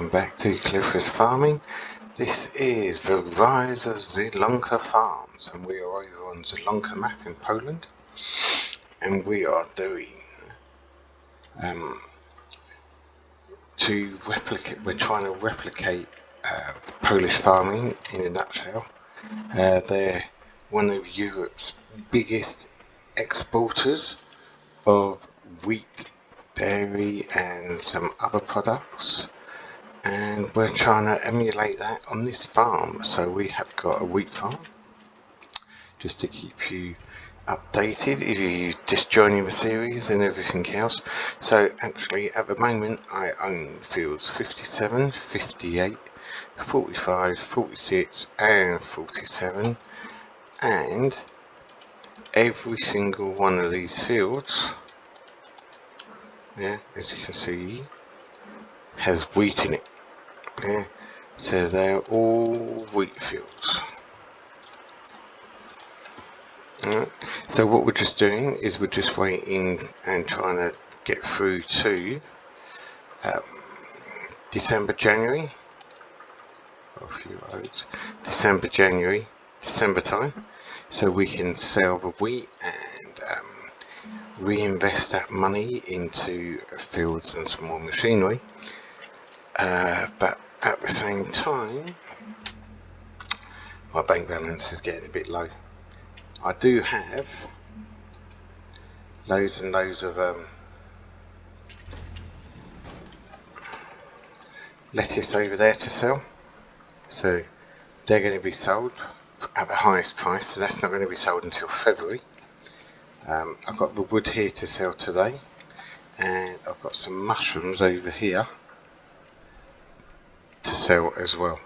Welcome back to Clifford's Farming. This is the Rise of Zielonka Farms, and we are over on Zelonka map in Poland, and we are doing we're trying to replicate Polish farming in a nutshell. They're one of Europe's biggest exporters of wheat, dairy and some other products, and we're trying to emulate that on this farm. So we have got a wheat farm, just to keep you updated if you're just joining the series and everything else. So actually at the moment I own fields 57, 58, 45, 46 and 47, and every single one of these fields, as you can see, has wheat in it. So they're all wheat fields. So what we're just doing is we're just waiting and trying to get through to December, January, December time, so we can sell the wheat and reinvest that money into fields and some more machinery. But at the same time, my bank balance is getting a bit low. I do have loads and loads of lettuce over there to sell, so they're going to be sold at the highest price, so that's not going to be sold until February. I've got the wood here to sell today, and I've got some mushrooms over here to sell as well.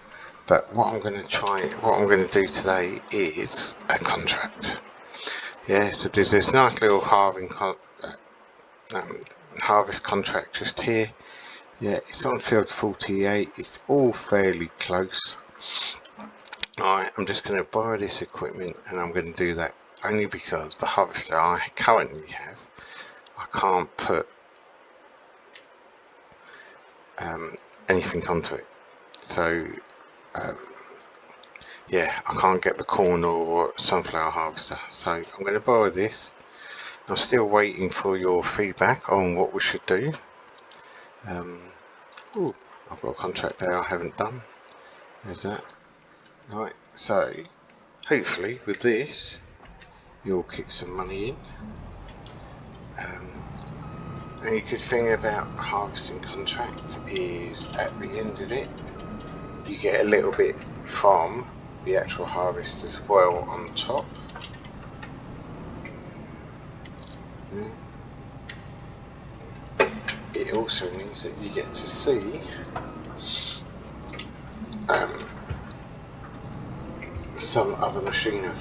But what I'm going to do today is a contract. So there's this nice little harvest contract just here. It's on field 48. It's all fairly close. Alright, I'm just going to borrow this equipment, and I'm going to do that only because the harvester I currently have, I can't put anything onto it. So I can't get the corn or sunflower harvester, so I'm going to borrow this. I'm still waiting for your feedback on what we should do. I've got a contract there I haven't done. There's that. Right, so hopefully with this you'll kick some money in. And a good thing about harvesting contract is at the end of it you get a little bit from the actual harvest as well on top. It also means that you get to see some other machinery.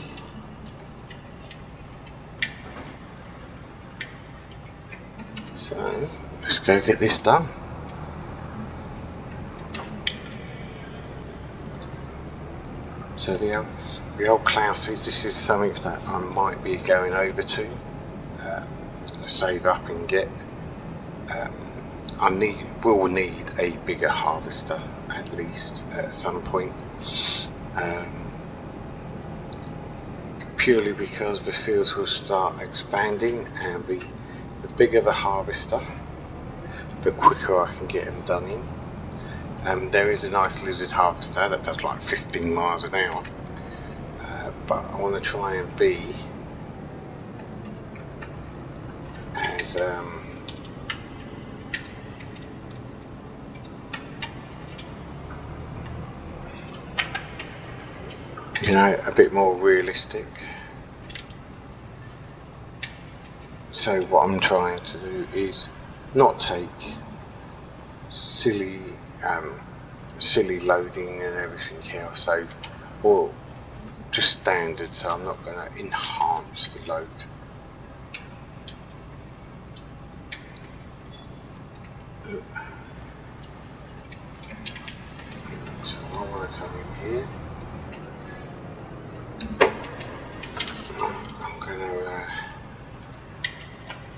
So let's go get this done. So the old Clouses, this is something that I might be going over to save up and get. Will need a bigger harvester at least at some point, purely because the fields will start expanding, and the bigger the harvester, the quicker I can get them done in. There is a nice lizard harvester that does like 15 miles an hour, but I want to try and be as a bit more realistic. So what I'm trying to do is not take silly loading and everything else, or just standard, so I'm not going to enhance the load. So I want to come in here. I'm going to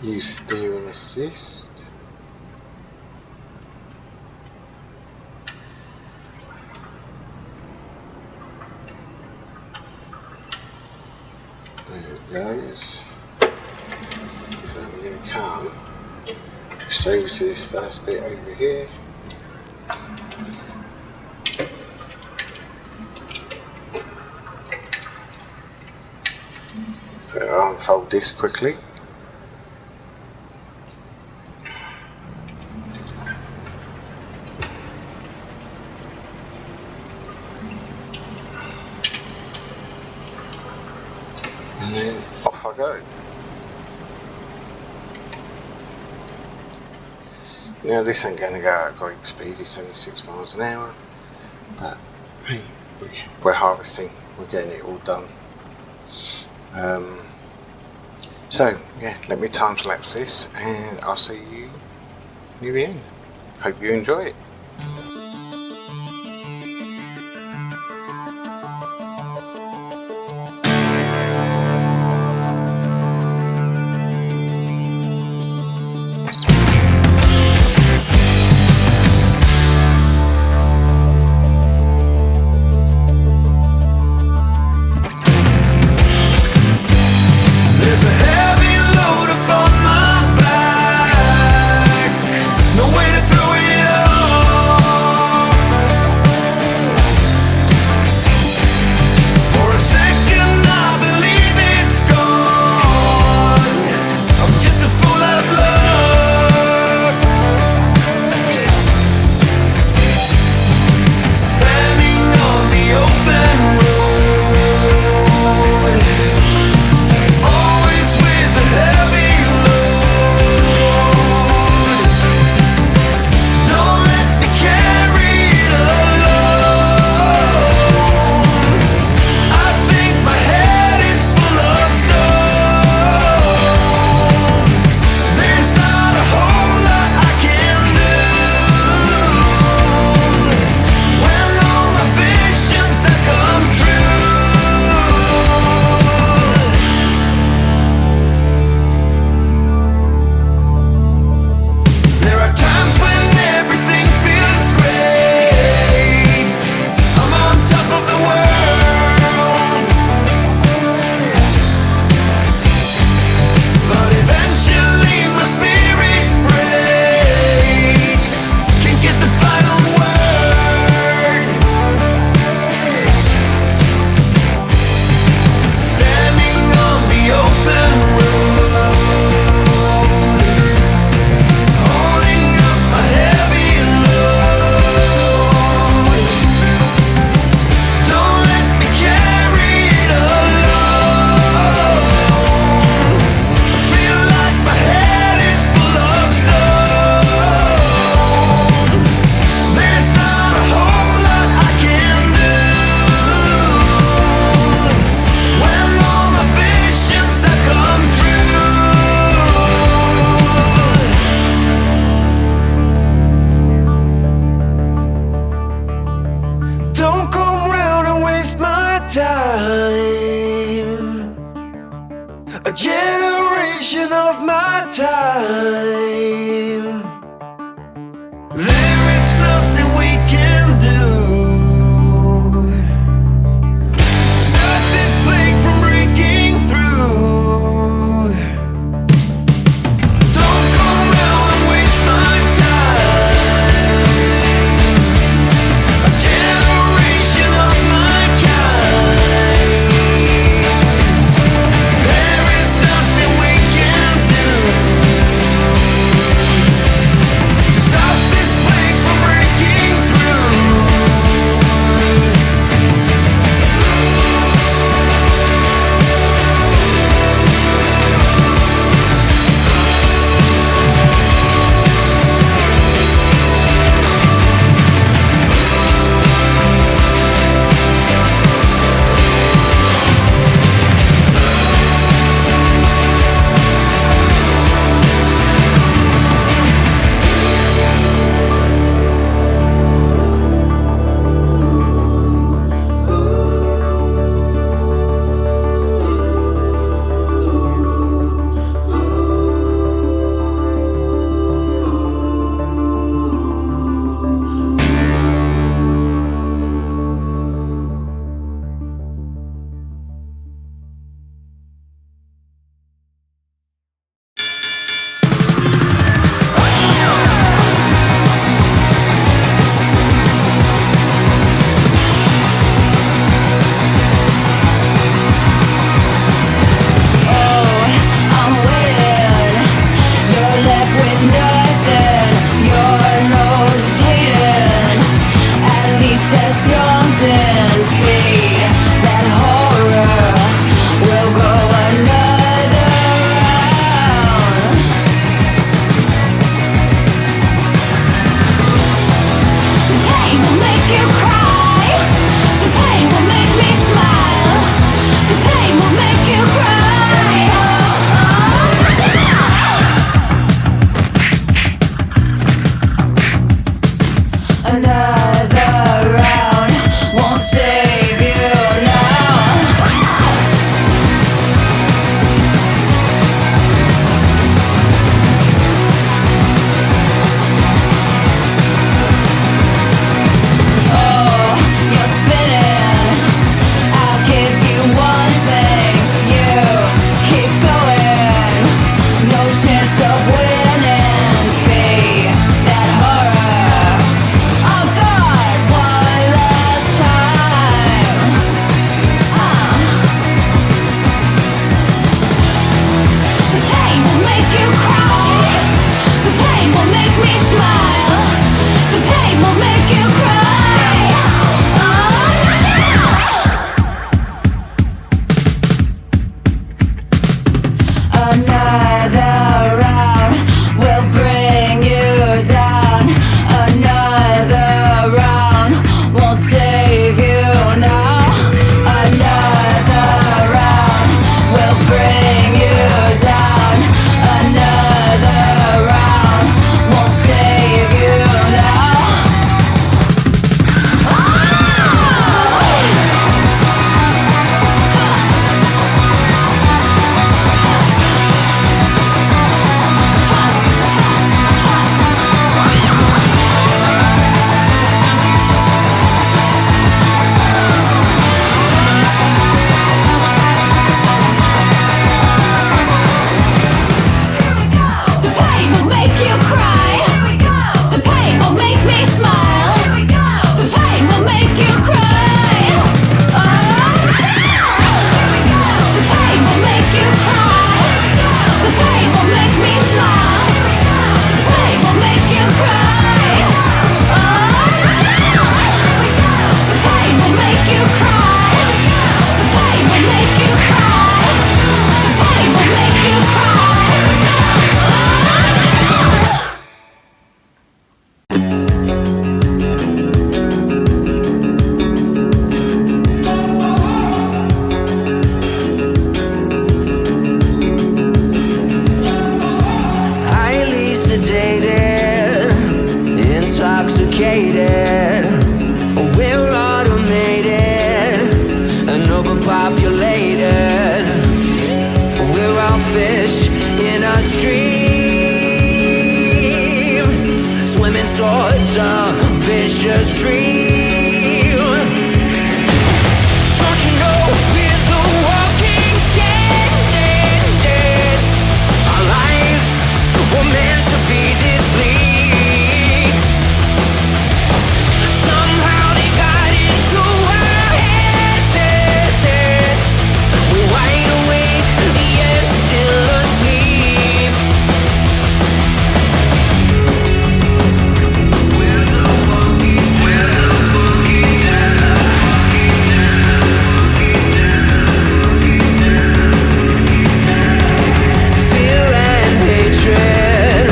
use steering assist. goes. So we're going to come just over to this first bit over here. So I'll unfold this quickly. And then off I go. Now this ain't going to go at great speed, it's only 6 miles an hour, but we're harvesting, we're getting it all done. So yeah, let me time lapse this and I'll see you near the end. Hope you enjoy it. A generation of my time. There is nothing we can do. Stop this plague from breaking through. Don't come round and waste my time. A generation of my kind. There is nothing we can do. overpopulated. We're all fish in a stream, swimming towards a vicious dream. Don't you know we're the walking dead, dead, dead? Our lives were meant to be this bleak. Somehow they got into our heads, heads, heads. We're wide awake, yet still asleep. We're the walking dead. Fear and hatred,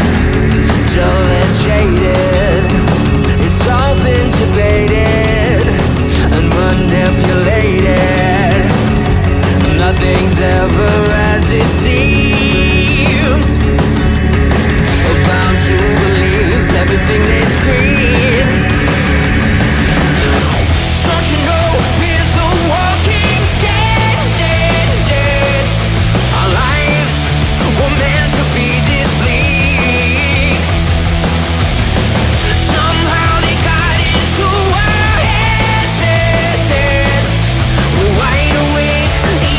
dull and jaded. It's all been debated and manipulated. Nothing's ever as it seems. We're bound to believe everything they scream. Don't you know we're the walking dead, dead, dead? Our lives were meant to be this bleak. Somehow they got into our heads, heads, heads. We're wide awake,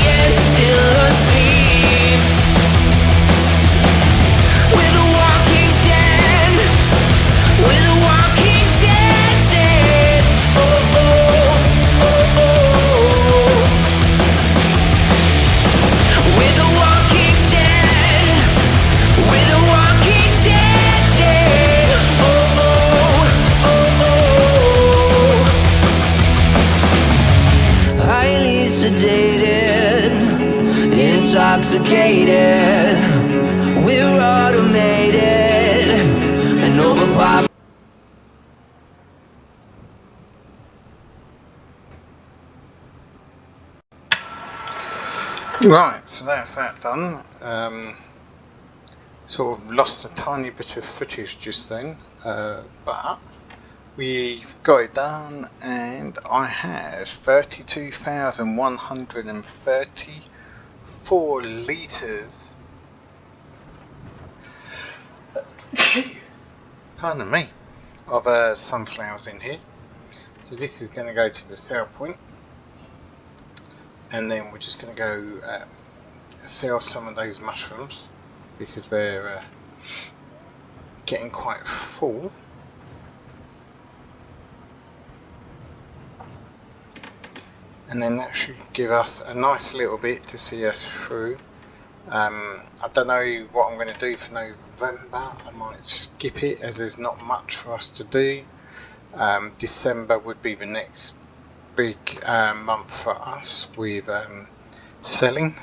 yet still asleep. We're the walking dead. We're the walking dead, dead. Oh, oh, oh, oh. We're the walking dead. We're the walking dead, dead. Oh, oh, oh, oh. Highly sedated, intoxicated. We're automated and overpopulated. Right, so that's that done. Sort of lost a tiny bit of footage just then, but we've got it done, and I have 32,134 litres. Pardon me, of sunflowers in here. So this is going to go to the sale point, and then we're just going to go sell some of those mushrooms because they're getting quite full. And then that should give us a nice little bit to see us through. I don't know what I'm going to do for November. I might skip it as there's not much for us to do. December would be the next big month for us with selling.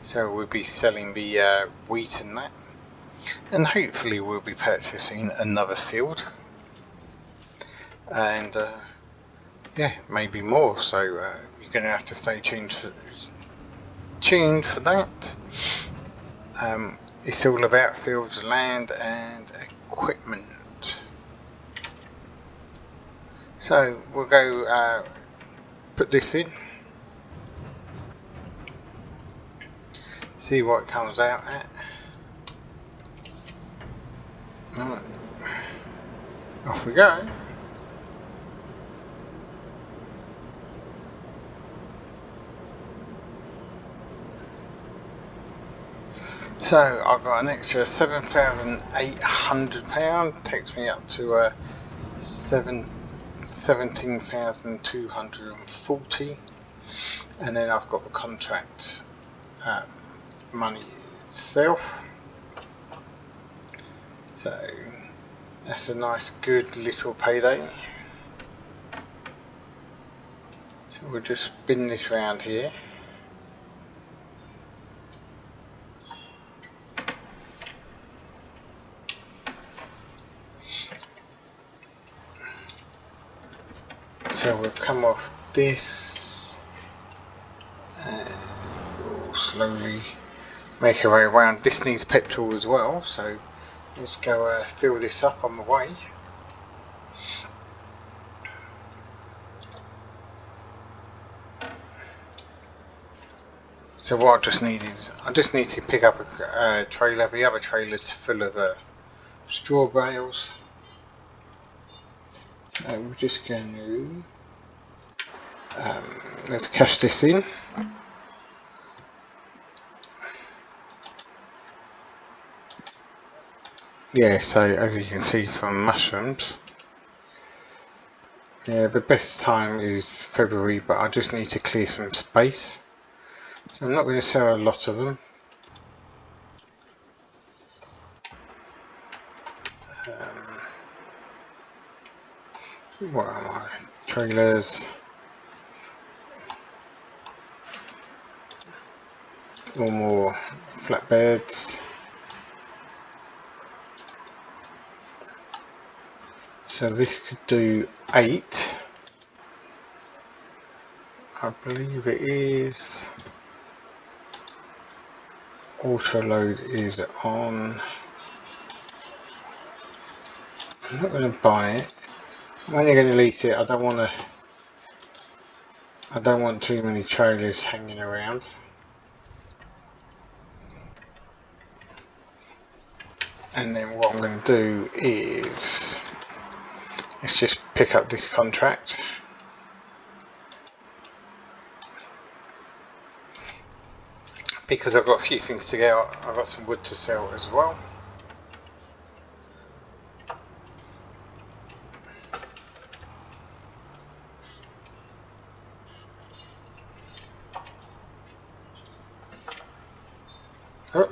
So we'll be selling the wheat and that. And hopefully we'll be purchasing another field. And yeah, maybe more. So you're going to have to stay tuned for that. It's all about fields, land and equipment. So we'll go put this in, see what it comes out at. Right. Off we go. So I've got an extra £7,800, takes me up to 17,240, and then I've got the contract money itself. So that's a nice good little payday. So we'll just spin this round here. So we'll come off this and we'll slowly make our way around. This needs petrol as well, so let's go fill this up on the way. So what I just need to pick up a trailer. The other trailer's full of straw bales. So we're just going to let's cash this in. Yeah, so as you can see from mushrooms, yeah, the best time is February, but I just need to clear some space. So I'm not going to sell a lot of them. What am I? Trailers. Or more flatbeds. So this could do 8. I believe it is. Auto load is on. I'm not going to buy it. I'm only going to lease it. I don't want too many trailers hanging around. And then what I'm going to do is let's just pick up this contract. Because I've got a few things to get out. I've got some wood to sell as well. Oh.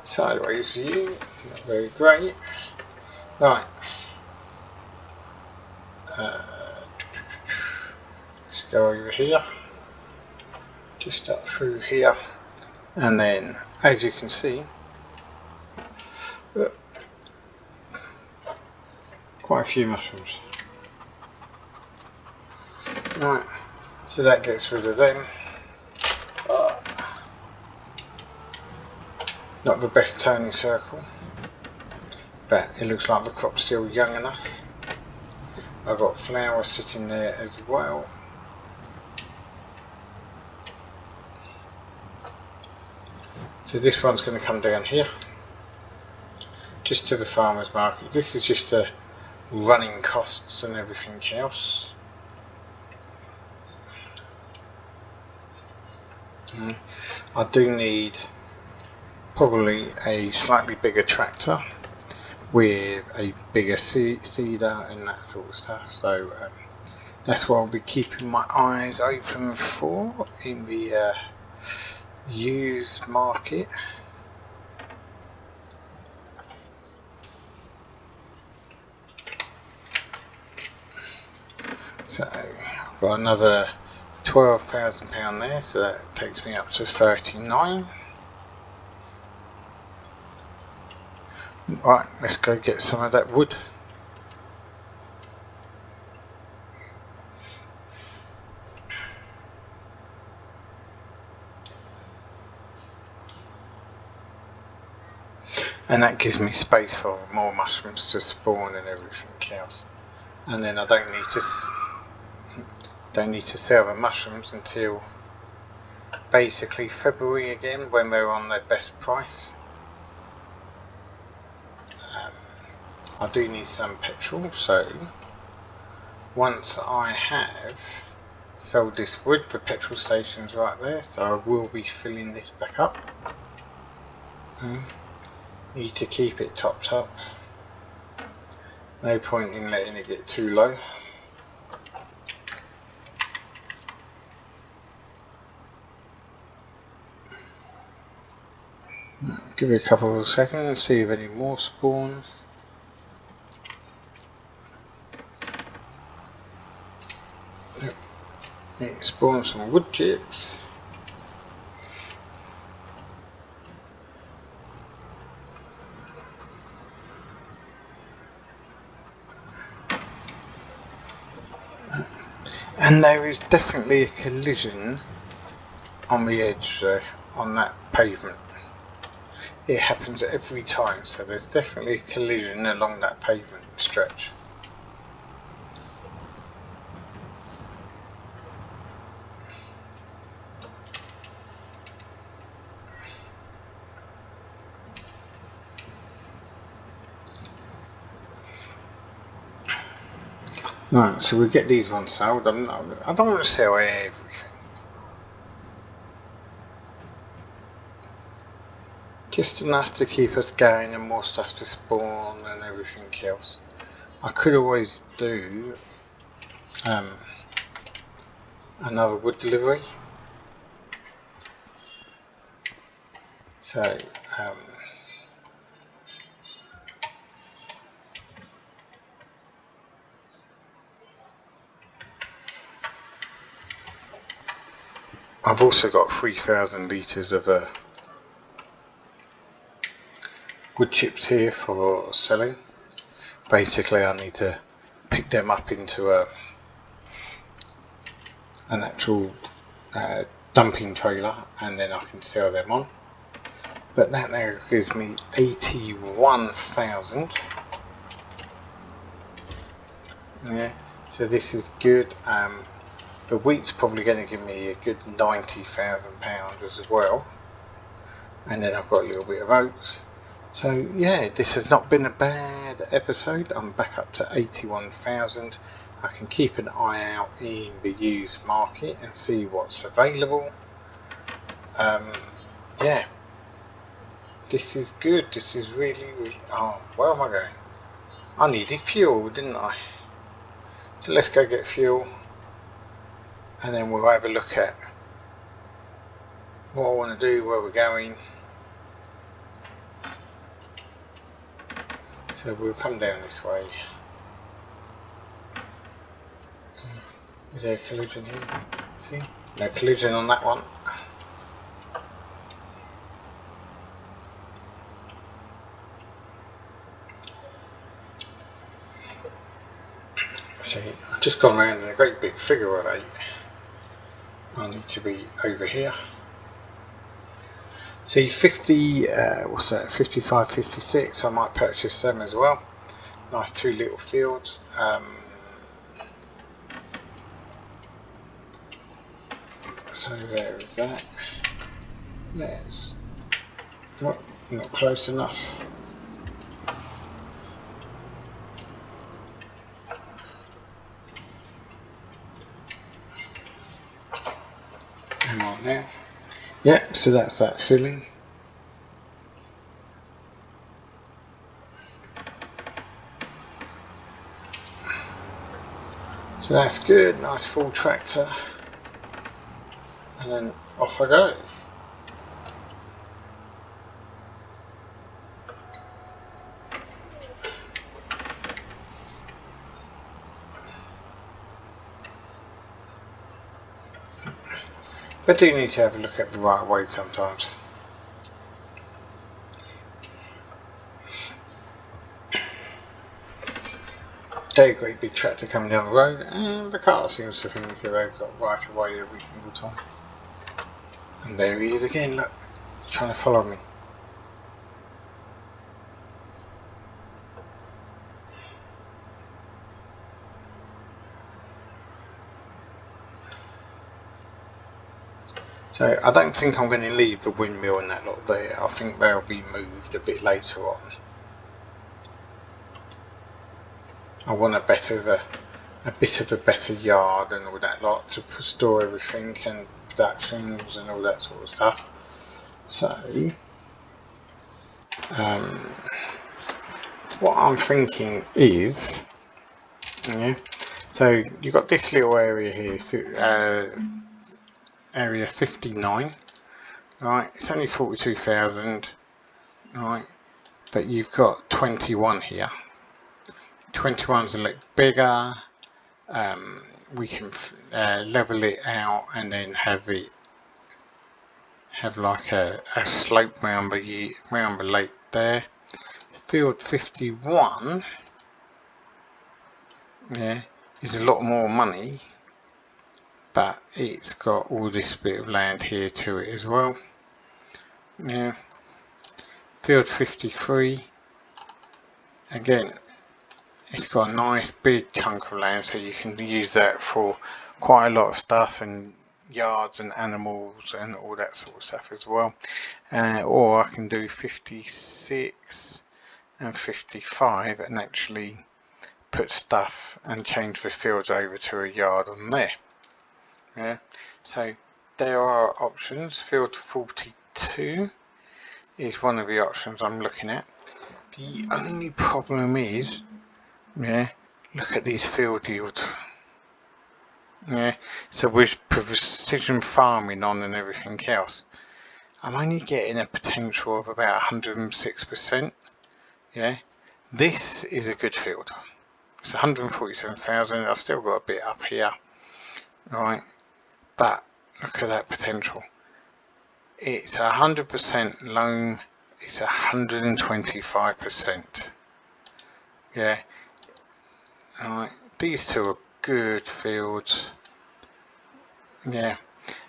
Sideways view, not very great. Right. Let's go over here. Just up through here. And then, as you can see, quite a few mushrooms. Right, so that gets rid of them. Not the best turning circle, but it looks like the crop's still young enough. I've got flowers sitting there as well. So this one's going to come down here, just to the farmer's market. This is just the running costs and everything else. I do need probably a slightly bigger tractor with a bigger seeder and that sort of stuff. So that's what I'll be keeping my eyes open for in the used market. So I've got another £12,000 there, so that takes me up to 39. Right, let's go get some of that wood. And that gives me space for more mushrooms to spawn and everything else. And then I don't need to sell the mushrooms until basically February again, when they're on their best price. I do need some petrol, so once I have sold this wood, the petrol station's right there, so I will be filling this back up. Need to keep it topped up. No point in letting it get too low. Give it a couple of seconds and see if any more spawn. It spawns some wood chips. And there is definitely a collision on the edge there, on that pavement. It happens every time, so there's definitely a collision along that pavement stretch. Right, so we get these ones sold. I don't want to sell everything. Just enough to keep us going and more stuff to spawn and everything else. I could always do another wood delivery. So I've also got 3,000 litres of wood chips here for selling. Basically I need to pick them up into an actual dumping trailer and then I can sell them on. But that now gives me 81,000. Yeah, so this is good. The wheat's probably going to give me a good £90,000 as well, and then I've got a little bit of oats. So yeah, this has not been a bad episode. I'm back up to 81,000. I can keep an eye out in the used market and see what's available. Yeah, this is good. This is really. Oh, where am I going? I needed fuel, didn't I? So let's go get fuel, and then we'll have a look at what I want to do, where we're going. So we'll come down this way. Is there a collision here? See? No collision on that one. See, I've just gone around in a great big figure of 8. I need to be over here. See, 50, what's that, 55, 56, I might purchase them as well. Nice 2 little fields. So there is that. There's not close enough. Hang on now. Yeah, so that's that filling. So that's good, nice full tractor. And then off I go. I do need to have a look at the right way sometimes. There, great big tractor coming down the road, and the car seems to think that they've got right of way every single time. And there he is again, look, trying to follow me. So I don't think I'm going to leave the windmill and that lot there. I think they'll be moved a bit later on. I want a bit of a better yard and all that lot to store everything and productions and all that sort of stuff. So what I'm thinking is, yeah, so you've got this little area here, area 59, right? It's only 42,000, right? But you've got 21 here. 21's a little bigger. We can level it out and then have like a slope round the lake there. Field 51, yeah, is a lot more money, but it's got all this bit of land here to it as well. Yeah. Field 53, again, it's got a nice big chunk of land, so you can use that for quite a lot of stuff and yards and animals and all that sort of stuff as well. Or I can do 56 and 55 and actually put stuff and change the fields over to a yard on there. Yeah, so there are options. Field 42 is one of the options I'm looking at. The only problem is, yeah, look at these field yields. Yeah, so with precision farming on and everything else, I'm only getting a potential of about 106%. Yeah, this is a good field. It's 147,000. I've still got a bit up here, right? But look at that potential. It's 100% loam. It's 125%. Yeah. Alright. These two are good fields. Yeah.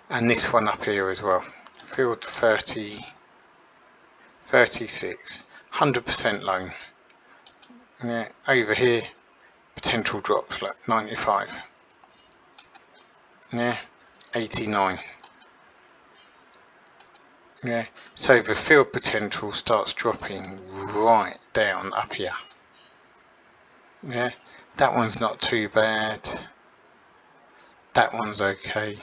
And this one up here as well. Field 36. 100% loam. Yeah. Over here, potential drops like 95. Yeah. 89. Yeah, so the field potential starts dropping right down up here. Yeah, that one's not too bad. That one's okay.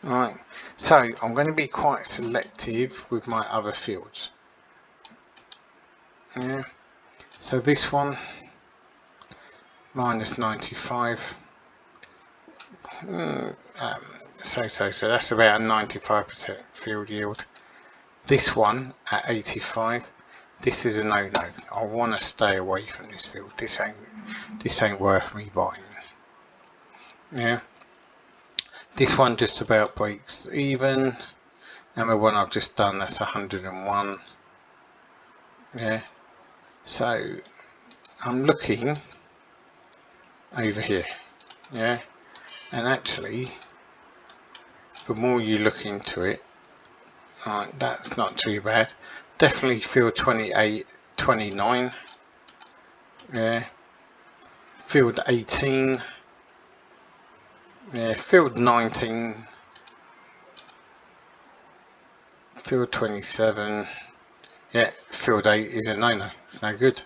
Alright, so I'm going to be quite selective with my other fields. Yeah, so this one, minus 95. So that's about a 95% field yield. This one at 85. This is a no-no. I want to stay away from this field. This ain't worth me buying. Yeah. This one just about breaks even. And the one I've just done, that's 101. Yeah. So I'm looking over here. Yeah. And actually, the more you look into it, alright, that's not too bad. Definitely field 28, 29. Yeah. Field 18. Yeah, field 19. Field 27. Yeah, field 8 is a no-no. It's no good.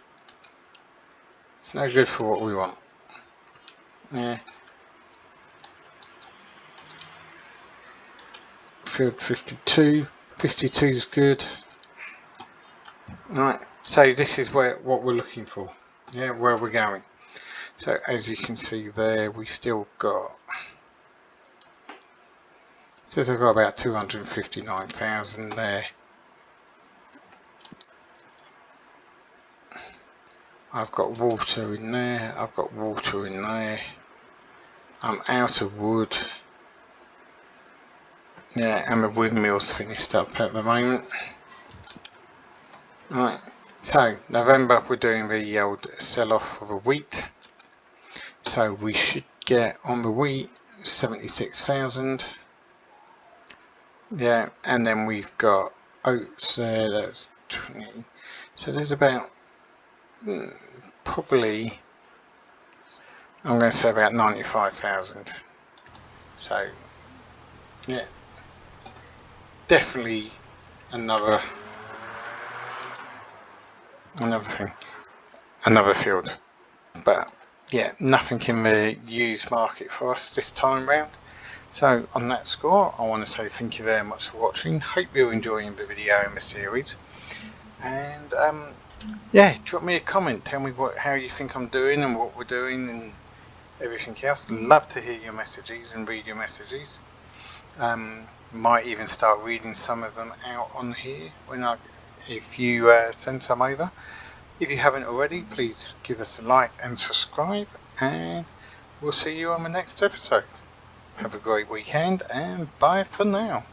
It's no good for what we want. Yeah. Field 52. 52 is good. Alright, so this is what we're looking for. Yeah, where we're going. So as you can see there, we still got, says I've got about 259,000 there. I've got water in there, I've got water in there. I'm out of wood. Yeah, and the windmill's finished up at the moment. Right, so November we're doing the old sell-off of the wheat. So we should get on the wheat 76,000. Yeah, and then we've got oats there, that's 20. So there's about, probably, I'm going to say about 95,000. So, yeah, definitely another field. But yeah, nothing in the used market for us this time round. So on that score, I want to say thank you very much for watching. Hope you're enjoying the video and the series. And yeah, drop me a comment. Tell me how you think I'm doing and what we're doing and everything else. Love to hear your messages and read your messages. Might even start reading some of them out on here if you send some over. If you haven't already, please give us a like and subscribe, and we'll see you on the next episode. Have a great weekend, and bye for now.